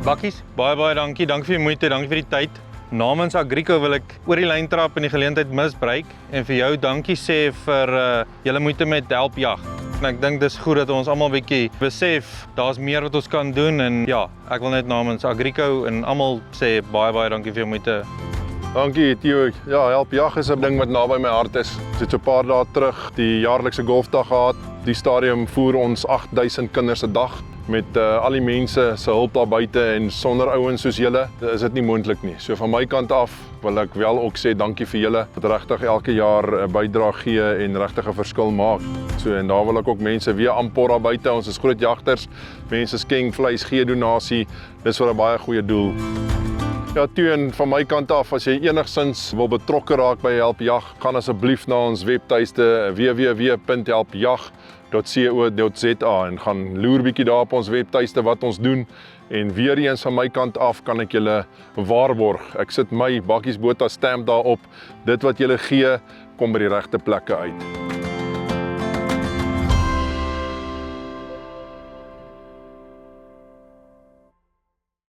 Bakkies, baie dankie. Dankie vir die moeite, dankie vir die tyd. Namens Agrico wil ek oor die lyn trap en die geleentheid misbruik en vir jou dankie sê vir julle moeite met Help Jag. En ek dink dis goed dat ons almal bietjie besef daar's meer wat ons kan doen en ja, ek wil net namens Agrico en almal sê baie dankie vir jou moeite. Dankie Theo. Ja, Help Jag is 'n ding wat naby my hart is. Ons het so 'n paar dae terug die jaarlikse golfdag gehad. Die stadium voer ons 8000 kinders 'n dag met al die mense se hulp daar buite en sonder ouens soos julle is dit nie moontlik nie. So van my kant af wil ek wel ook sê dankie vir julle wat regtig elke jaar 'n bydrae gee en regtig 'n verskil maak. So en daar wil ek ook mense weer aanpoor daar buite. Ons is groot jagters. Mense skenk vleis, gee donasie. Dis vir 'n baie goeie doel. Ja, Teun, van my kant af, as jy enigsins wil betrokke raak by Help Jag, gaan asseblief na ons webtuiste www.helpjag.co.za en gaan loer bietjie daar op ons webtuiste wat ons doen. En weer eens van my kant af kan ek julle waarborg. Ek sit my Bakkies Botha stamp daarop. Dit wat julle gee, kom by die regte plekke uit.